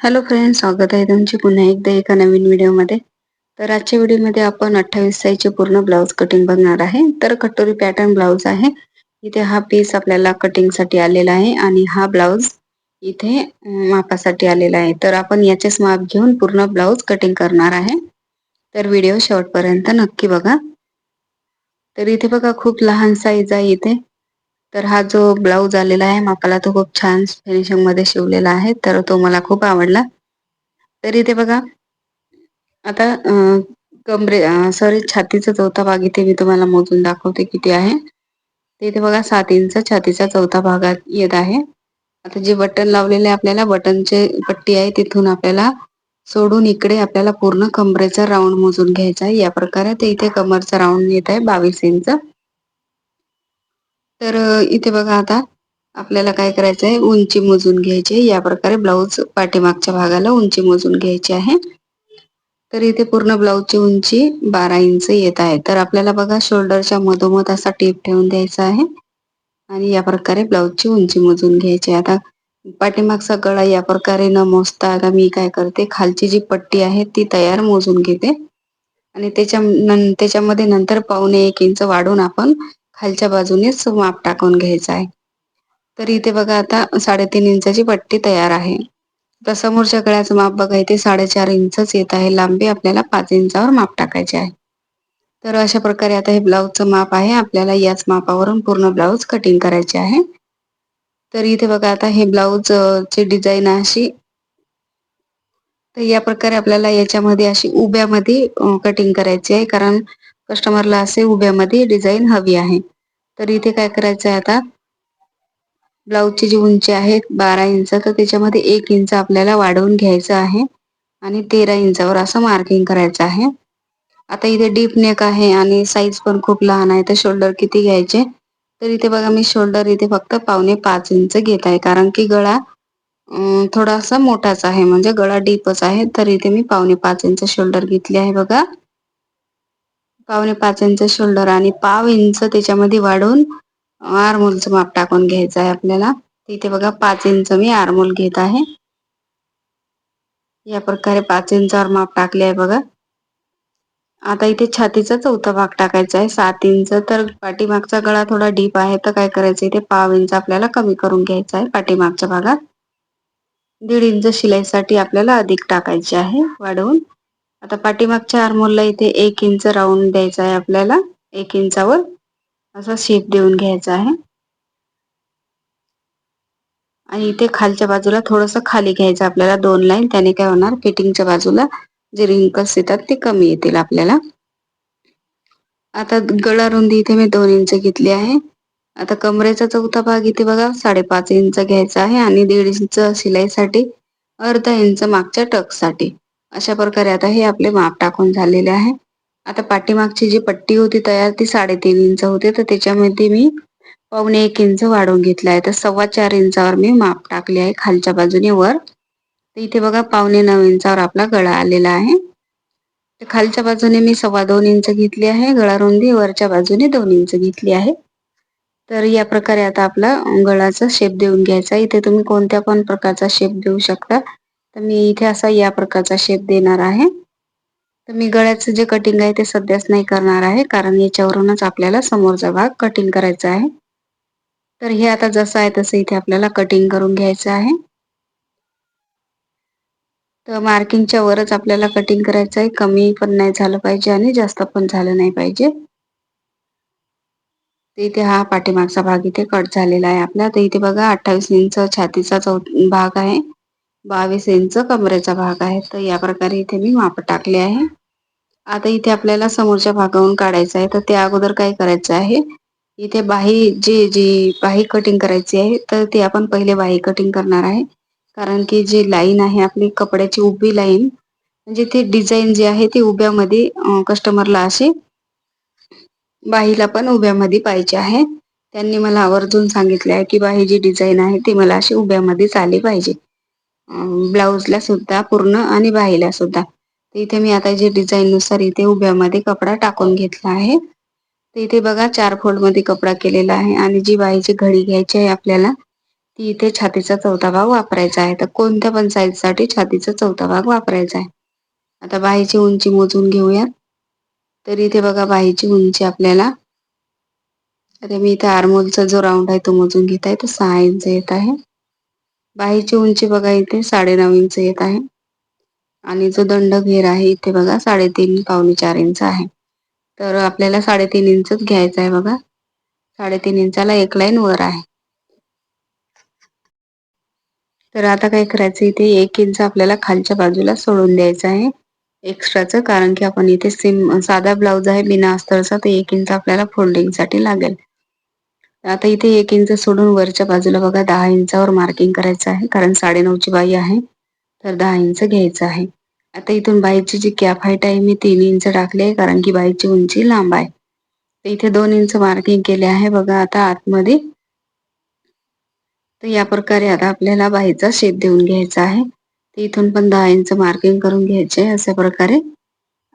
Hello friends, स्वागत आहे तुमचे पुन्हा एकदा एका नवीन व्हिडिओमध्ये. तर आजच्या व्हिडिओमध्ये आपण 28 साईजचे पूर्ण ब्लाऊज कटिंग बघणार आहे. तर कटोरी पॅटर्न ब्लाऊज आहे. इथे हा पीस आपल्याला कटिंगसाठी आलेला आहे आणि हा ब्लाऊज इथे मापासाठी आलेला आहे. तर आपण याचेच माप घेऊन पूर्ण ब्लाऊज कटिंग करणार आहे. तर व्हिडिओ शेवटपर्यंत नक्की बघा. तर इथे बघा खूप लहान साईज आहे इथे. तर हा जो ब्लाऊज आलेला आहे मापाला तो खूप छान फिनिशिंग मध्ये शिवलेला आहे. तर तो मला खूप आवडला. तर इथे बघा आता सॉरी छातीचा चौथा भाग इथे मी तुम्हाला मोजून दाखवते किती आहे. ते इथे बघा 7 इंच छातीचा चौथा भागात येत आहे. आता जे बटन लावलेले आपल्याला बटनचे पट्टी आहे तिथून आपल्याला सोडून इकडे आपल्याला पूर्ण कमरेचा राऊंड मोजून घ्यायचा आहे. या प्रकारे ते इथे कमरचा राऊंड येत आहे 22 इंच. तर इथे बघा आता आपल्याला काय करायचं आहे, उंची मोजून घ्यायची आहे. या प्रकारे ब्लाऊज पाठीमागच्या भागाला उंची मोजून घ्यायची आहे. तर इथे पूर्ण ब्लाऊजची उंची 12 इंच येत आहे. तर आपल्याला बघा शोल्डरच्या मधोमध असा टेप ठेवून द्यायचा आहे आणि या प्रकारे ब्लाऊजची उंची मोजून घ्यायची. आता पाठीमागचा गळा या प्रकारे न मोजता आता मी काय करते, खालची जी पट्टी आहे ती तयार मोजून घेते आणि त्याच्यामध्ये नंतर 1.25 इंच वाढून आपण खालच्या बाजूनेच माप टाकून घ्यायचं आहे. तर इथे बघा आता 3.5 इंचाची पट्टी तयार आहे. तर समोरच्या गळ्याचं माप बघा इथे 4.5 इंचच येत आहे. लांबी आपल्याला 5 इंचावर माप टाकायचे आहे. तर अशा प्रकारे आता हे ब्लाऊजचं माप आहे. आपल्याला याच मापावरून पूर्ण ब्लाऊज कटिंग करायचे आहे. तर इथे बघा आता हे ब्लाऊज ची डिझाईन अशी, तर या प्रकारे आपल्याला याच्यामध्ये अशी उभ्यामध्ये कटिंग करायची आहे, कारण कस्टमरला असे उभ्यामध्ये डिझाईन हवी आहे. तर इथे काय करायचं आहे, आता ब्लाऊजची जी उंची आहे 12 इंच, तर त्याच्यामध्ये 1 इंच आपल्याला वाढवून घ्यायचं आहे आणि 13 इंचावर असं मार्किंग करायचं आहे. आता इथे डीप नेक आहे आणि साईज पण खूप लहान आहे. तर शोल्डर किती घ्यायचे, तर इथे बघा मी शोल्डर इथे फक्त 5.25 इंच घेत आहे, कारण की गळा थोडासा मोठाच आहे, म्हणजे गळा डीपच आहे. तर इथे मी 5.25 इंच शोल्डर घेतली आहे. बघा 5.25 इंच शोल्डर आणि 0.5 इंच त्याच्यामध्ये वाढवून आर्मोलचं माप टाकून घ्यायचं आहे आपल्याला. इथे बघा 5 इंच मी आर्मोल घेत आहे. या प्रकारे 5 इंचावर माप टाकले आहे बघा. आता इथे छातीचा चौथा भाग टाकायचा आहे 7 इंच. तर पाठीमागचा गळा थोडा डीप आहे, तर काय करायचं, इथे 0.5 इंच आपल्याला कमी करून घ्यायचा आहे पाठीमागच्या भागात. 1.5 इंच शिलाईसाठी आपल्याला अधिक टाकायचे आहे वाढवून. आता पाठीमागच्या आर्मोलला इथे 1 इंच राऊंड द्यायचा आहे आपल्याला. 1 इंचावर असा शेप देऊन घ्यायचा आहे आणि इथे खालच्या बाजूला थोडंसं खाली घ्यायचं आपल्याला 2 लाईन. त्याने काय होणार, फिटिंगच्या बाजूला जे रिंकल्स येतात ते कमी येतील आपल्याला. आता गळा रुंदी इथे मी 2 इंच घेतली आहे. आता कमरेचा चौथा भाग इथे बघा 5.5 इंच घ्यायचा आहे आणि 1.5 इंच शिलाईसाठी, अर्धा इंच मागच्या टक्ससाठी. अशा प्रकारे आता हे आपले माप टाकून झालेले आहे. आता पाठीमागची जी पट्टी होती तयार ती 3.5 इंच होते, तर त्याच्यामध्ये मी 1.25 इंच वाढवून घेतला आहे. तर 4.25 इंचावर मी माप टाकले आहे खालच्या बाजूने वर. तर इथे बघा 9.25 इंचावर आपला गळा आलेला आहे. तर खालच्या बाजूने मी 2.25 इंच घेतली आहे गळा रुंदी, वरच्या बाजूने 2 इंच घेतली आहे. तर या प्रकारे आता आपला गळाचा शेप देऊन घ्यायचा. इथे तुम्ही कोणत्या पण प्रकारचा शेप देऊ शकता. तर मी इथे असा या प्रकारचा शेप देणार आहे. तर मी गळ्याचं जे कटिंग आहे ते सध्याच नाही करणार आहे, कारण याच्यावरूनच आपल्याला समोरचा भाग कटिंग करायचा आहे. तर हे आता जसं आहे तसं इथे आपल्याला कटिंग करून घ्यायचं आहे. तर मार्किंगच्या वरच आपल्याला कटिंग करायचं आहे. कमी पण नाही झालं पाहिजे आणि जास्त पण झालं नाही पाहिजे. तर इथे हा पाठीमागचा भाग इथे कट झालेला आहे आपला. तर इथे बघा 28 इंच छातीचा भाग आहे, 22 इंच कमरेचा भाग आहे. तर या प्रकारे इथे मी माप टाकले आहे. आता इथे आपल्याला समोरच्या भागावरून काढायचं आहे. तर त्या अगोदर काय करायचं आहे, इथे जी बाही कटिंग करायची आहे, तर ती आपण पहिले बाही कटिंग करणार आहे. कारण की जी लाईन आहे आपली कपड्याची उभी लाईन, म्हणजे ती डिझाईन जी आहे ती उभ्यामध्ये कस्टमरला अशी बाहीला पण उभ्यामध्ये पाहिजे आहे. त्यांनी मला आवर्जून सांगितले आहे की बाही जी डिझाईन आहे ती मला अशी उभ्यामध्येच आली पाहिजे, ब्लाऊजला सुद्धा पूर्ण आणि बाहीला सुद्धा. इथे मी आता जे डिझाईन नुसार इथे उभ्यामध्ये कपडा टाकून घेतला आहे. तर इथे बघा 4 फोल्ड मध्ये कपडा केलेला आहे आणि जी बाहीची घडी घ्यायची आहे आपल्याला, ती इथे छातीचा चौथा भाग वापरायचा आहे. तर कोणत्या पण साईजसाठी छातीचा चौथा भाग वापरायचा आहे. आता बाहीची उंची मोजून घेऊया. तर इथे बघा बाहीची उंची आपल्याला, आता मी इथे आर्मोलचा जो राऊंड आहे तो मोजून घेत आहे. तो 6 इंच येत आहे. बाहीची उंची बघा इथे 9.5 इंच येत आहे. आणि जो दंड घेर आहे इथे बघा 3.5 पावणे 4 इंच आहे. तर आपल्याला 3.5 इंचच घ्यायचा आहे बघा. 3.5 इंचाला एक लाईन वर आहे. तर आता काय करायचं, इथे 1 इंच आपल्याला खालच्या बाजूला सोडून द्यायचं आहे एक्स्ट्राचं, कारण की आपण इथे साधा ब्लाऊज आहे बिना अस्तरचा, तर 1 इंच आपल्याला फोल्डिंगसाठी लागेल. आता इथे 1 इंच सोडून वरच्या बाजूला बघा 10 इंचावर मार्किंग करायचं आहे, कारण 9.5ची बाही आहे तर 10 इंच घ्यायचं आहे. आता इथून बाहीची जी कॅप हाईट आहे मी 3 इंच टाकली आहे, कारण की बाहीची उंची लांब आहे. तर इथे 2 इंच मार्किंग केले आहे बघा आता आतमध्ये. तर या प्रकारे आता आपल्याला बाहीचा शेप देऊन घ्यायचा आहे. तर इथून पण 10 इंच मार्किंग करून घ्यायचे अशा प्रकारे,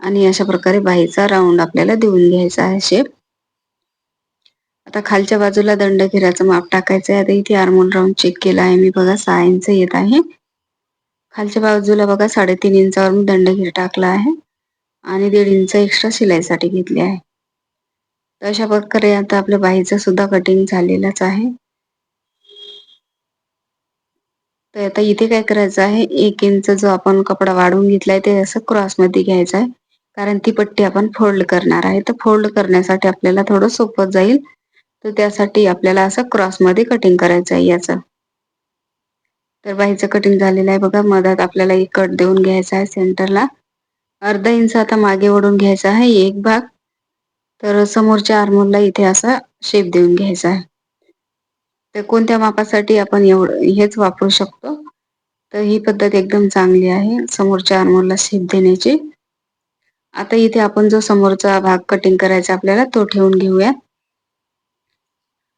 आणि अशा प्रकारे बाहीचा राऊंड आपल्याला देऊन घ्यायचा आहे शेप. आता खालच्या बाजूला दंडघेराचं माप टाकायचं आहे. आता इथे आर्मोल राऊंड चेक केला आहे मी बघा 6 इंच येत आहे. खालच्या बाजूला बघा 3.5 इंचावर मी दंडघेर टाकला आहे आणि 1.5 इंच एक्स्ट्रा शिलाईसाठी घेतली आहे. तर अशा प्रकारे आता आपल्या बाहीचं सुद्धा कटिंग झालेलंच आहे. तर आता इथे काय करायचं आहे, 1 इंच जो आपण कपडा वाढवून घेतलाय ते असं क्रॉसमध्ये घ्यायचं आहे, कारण ती पट्टी आपण फोल्ड करणार आहे. तर फोल्ड करण्यासाठी आपल्याला थोडं सोपं जाईल, तर त्यासाठी आपल्याला असं क्रॉसमध्ये कटिंग करायचं आहे याचं. तर बाहीचं कटिंग झालेलं आहे बघा. मधात आपल्याला एक कट देऊन घ्यायचा आहे सेंटरला. अर्धा इंच आता मागे ओढून घ्यायचा आहे एक भाग. तर समोरच्या आर्मोलला इथे असा शेप देऊन घ्यायचा आहे. तर कोणत्या मापासाठी आपण एवढं हेच वापरू शकतो. तर ही पद्धत एकदम चांगली आहे समोरच्या आर्मोलला शेप देण्याची. आता इथे आपण जो समोरचा भाग कटिंग करायचा आपल्याला तो ठेवून घेऊया.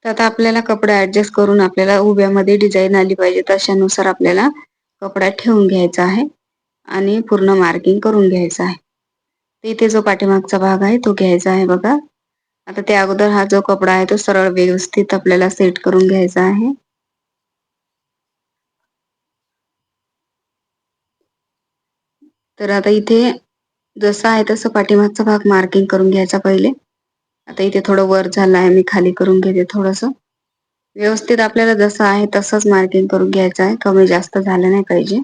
तर आता आपल्याला कपडा ऍडजस्ट करून आपल्याला उभ्यामध्ये डिझाईन आली पाहिजे तशानुसार आपल्याला कपडा ठेवून घ्यायचा आहे आणि पूर्ण मार्किंग करून घ्यायचं आहे. इथे जो पाठीमागचा भाग आहे तो घ्यायचा आहे बघा. आता त्या अगोदर हा जो कपडा आहे तो सरळ व्यवस्थित आपल्याला सेट करून घ्यायचा आहे. तर आता इथे जसं आहे तसं पाठीमागचा भाग मार्किंग करून घ्यायचा पहिले. आता इथे थोडं वर झालं आहे, मी खाली करून घेते थोडंसं. व्यवस्थित आपल्याला जसं आहे तसंच मार्किंग करून घ्यायचं आहे, कमी जास्त झालं नाही पाहिजे.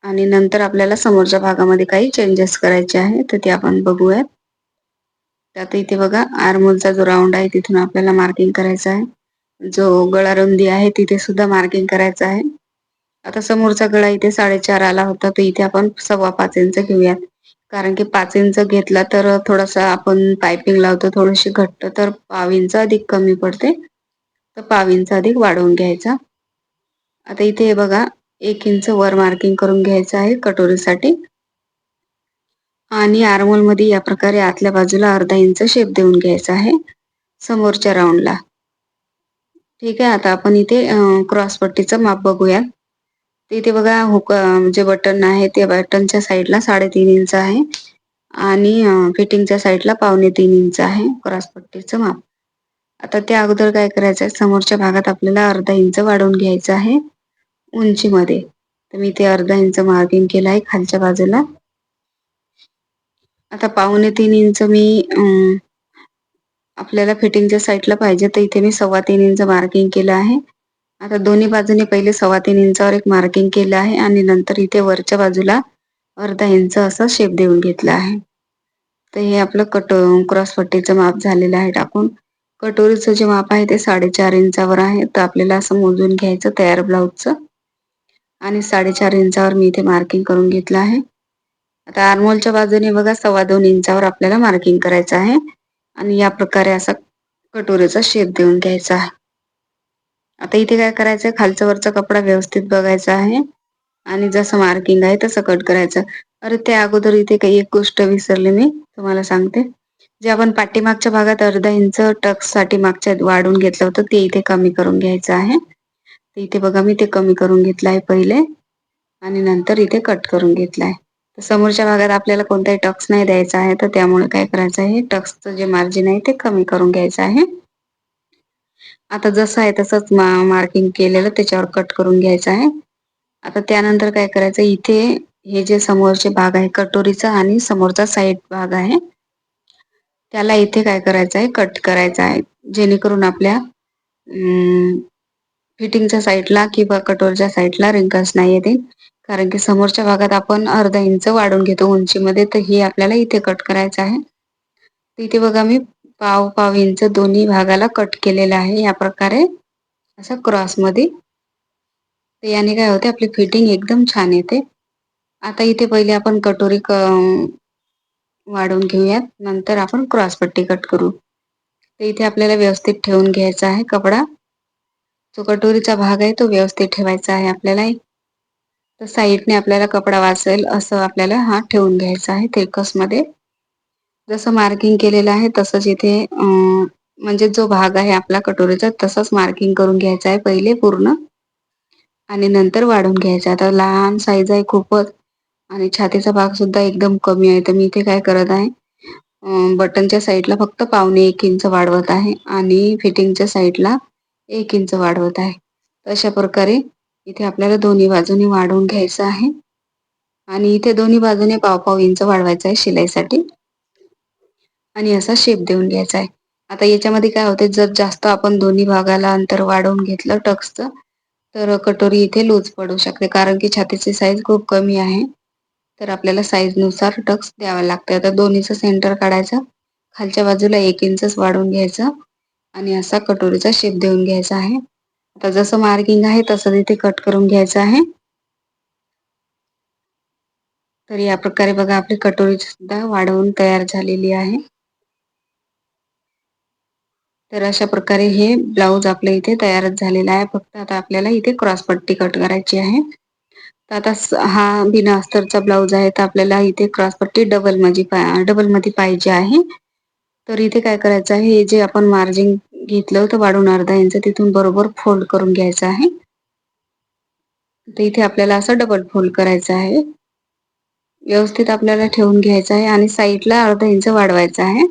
आणि नंतर आपल्याला समोरच्या भागामध्ये काही चेंजेस करायचे आहे तर ते आपण बघूयात. आता इथे बघा आर्मोलचा जो राऊंड आहे तिथून आपल्याला मार्किंग करायचं आहे. जो गळा रुंदी आहे तिथे सुद्धा मार्किंग करायचं आहे. आता समोरचा गळा इथे 4.5 आला होता, तर इथे आपण 5.25 इंच घेऊयात. कारण की 5 इंच घेतला तर थोडासा आपण पायपिंग लावतो थोडीशी घट्ट, तर 1/2 इंच अधिक कमी पडते. तर 1/2 इंच अधिक वाढवून घ्यायचा. आता इथे बघा 1 इंच वर मार्किंग करून घ्यायचं आहे कटोरीसाठी. आणि आर्मोल मध्ये या प्रकारे आतल्या बाजूला अर्धा इंच शेप देऊन घ्यायचा आहे समोरच्या राऊंडला. ठीक आहे. आता आपण इथे क्रॉस पट्टीचं माप बघूया. इथे बघा हुक जे बटन आहे ते बटनच्या साईडला 3.5 इंच आहे आणि फिटिंगच्या साईडला 2.25 इंच आहे क्रॉस पट्टीचं माप. आता त्या अगोदर काय करायचं आहे, समोरच्या भागात आपल्याला अर्धा इंच वाढवून घ्यायचं आहे उंचीमध्ये. तर मी इथे अर्धा इंच मार्किंग केलं आहे खालच्या बाजूला. आता 2.25 इंच मी आपल्याला फिटिंगच्या साईडला पाहिजे, तर इथे मी 3.25 इंच मार्किंग केलं आहे. आता दोन्ही बाजूने पहिले 3.25 इंचावर एक मार्किंग केलं आहे आणि नंतर इथे वरच्या बाजूला अर्धा इंच असं शेप देऊन घेतला आहे. तर हे आपलं क्रॉस पट्टीचं माप झालेलं आहे टाकून. कटोरीचं जे माप आहे ते 4.5 इंचावर आहे, तर आपल्याला असं मोजून घ्यायचं तयार ब्लाऊजचं. आणि 4.5 इंचावर मी इथे मार्किंग करून घेतलं आहे. आता आर्मोलच्या बाजूने बघा 2.25 इंचावर आपल्याला मार्किंग करायचं आहे आणि या प्रकारे असा कटोरीचा शेप देऊन घ्यायचा आहे. आता इथे काय करायचंय, खालचा वरचा कपडा व्यवस्थित बघायचा आहे आणि जसं मार्किंग आहे तसं कट करायचं. अरे त्या अगोदर इथे काही एक गोष्ट विसरले मी तुम्हाला सांगते. जे आपण पाठीमागच्या भागात अर्धा इंच टक्स साठी मागच्या वाढून घेतलं होतं ते इथे कमी करून घ्यायचं आहे. तर इथे बघा मी ते कमी करून घेतलं आहे पहिले आणि नंतर इथे कट करून घेतलाय. तर समोरच्या भागात आपल्याला कोणताही टक्स नाही द्यायचा आहे, तर त्यामुळे काय करायचं आहे, टक्सचं जे मार्जिन आहे ते कमी करून घ्यायचं आहे. आता जसं आहे तसंच मार्किंग केलेलं त्याच्यावर कट करून घ्यायचं आहे. आता त्यानंतर काय करायचं, इथे हे जे समोरचे भाग आहे कटोरीचा आणि समोरचा साईड भाग आहे, त्याला इथे काय करायचं आहे, कट करायचा आहे. जेणेकरून आपल्या फिटिंगच्या साईडला किंवा कटोरीच्या साईडला रिंकल्स नाही येतील. कारण की समोरच्या भागात आपण अर्धा इंच वाढून घेतो उंचीमध्ये, तर हे आपल्याला इथे कट करायचं आहे. इथे बघा मी पाव इंच दोन्ही भागाला कट केलेला आहे या प्रकारे असं क्रॉसमध्ये. तर याने काय होते, आपली फिटिंग एकदम छान येते. आता इथे पहिले आपण कटोरी वाढवून घेऊयात, नंतर आपण क्रॉसपट्टी कट करू. तर इथे आपल्याला व्यवस्थित ठेवून घ्यायचा आहे कपडा. जो कटोरीचा भाग आहे तो व्यवस्थित ठेवायचा आहे आपल्याला. तर साईडने आपल्याला कपडा वाचेल असं आपल्याला हा ठेवून घ्यायचा आहे तिरकसमध्ये. जसं मार्किंग केलेलं आहे तसंच इथे म्हणजे जो भाग आहे आपला कटोरीचा तसंच मार्किंग करून घ्यायचं आहे पहिले पूर्ण आणि नंतर वाढून घ्यायचं. आता लहान साईज आहे खूपच आणि छातीचा भाग सुद्धा एकदम कमी आहे. तर मी इथे काय करत आहे, बटनच्या साईडला फक्त 1.25 इंच वाढवत आहे आणि फिटिंगच्या साईडला 1 इंच वाढवत आहे. अशा प्रकारे इथे आपल्याला दोन्ही बाजूनी वाढवून घ्यायचं आहे आणि इथे दोन्ही बाजूने पाव इंच वाढवायचं आहे शिलाईसाठी आणि असा शेप देऊन घ्यायचा आहे. आता याच्यामध्ये काय होते, जर जास्त आपण दोन्ही भागाला अंतर वाढवून घेतलं टक्सचं, तर कटोरी इथे लूज पडू शकते. कारण की छातीची साईज खूप कमी आहे, तर आपल्याला साईजनुसार टक्स द्यावा लागतं. आता दोन्हीचं सेंटर काढायचं, खालच्या बाजूला 1 इंचच वाढवून घ्यायचं आणि असा कटोरीचा शेप देऊन घ्यायचा आहे. आता जसं मार्किंग आहे तसं इथे कट करून घ्यायचं आहे. तर या प्रकारे बघा आपली कटोरी सुद्धा वाढवून तयार झालेली आहे. तर अशा प्रकारे हे ब्लाऊज आपल्या इथे तयारच झालेला आहे. फक्त आता आपल्याला इथे क्रॉसपट्टी कट करायची आहे. तर आता हा बिना अस्तरचा ब्लाऊज आहे, तर आपल्याला इथे क्रॉसपट्टी डबल मध्ये पाहिजे आहे. तर इथे काय करायचं आहे, हे जे आपण मार्जिन घेतलं होतं वाढून अर्धा इंच, तिथून बरोबर फोल्ड करून घ्यायचं आहे. तर इथे आपल्याला असं डबल फोल्ड करायचं आहे. व्यवस्थित आपल्याला ठेवून घ्यायचं आहे आणि साईडला अर्धा इंच वाढवायचं आहे.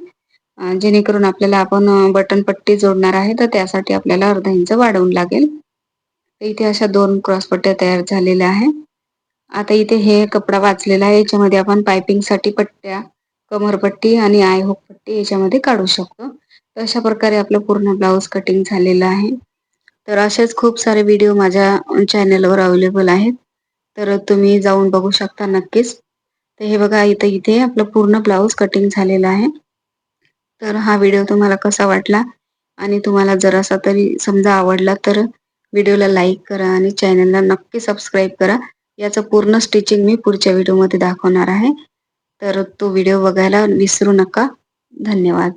जेणेकरून आपल्याला आपण बटन पट्टी जोडणार आहे, तर त्यासाठी आपल्याला अर्धा इंच वाढवून लागेल. तर इथे अशा 2 क्रॉसपट्ट्या तयार झालेल्या आहे. आता इथे हे कपडा वाचलेला आहे, याच्यामध्ये आपण पायपिंगसाठी पट्ट्या, कमरपट्टी आणि आय हुक पट्टी याच्यामध्ये काढू शकतो. तर अशा प्रकारे आपलं पूर्ण ब्लाऊज कटिंग झालेलं आहे. तर असेच खूप सारे व्हिडिओ माझ्या चॅनलवर अवेलेबल आहेत. तर तुम्ही जाऊन बघू शकता नक्कीच. तर हे बघा इथे आपलं पूर्ण ब्लाऊज कटिंग झालेलं आहे. तर हा व्हिडिओ तुम्हाला कसा वाटला आणि तुम्हाला जरासा तरी समजा आवडला, तर व्हिडिओला लाईक करा आणि चॅनलला नक्की सबस्क्राईब करा. याचं पूर्ण स्टिचिंग मी पुढच्या व्हिडिओमध्ये दाखवणार आहे. तर तो व्हिडिओ बघायला विसरू नका. धन्यवाद.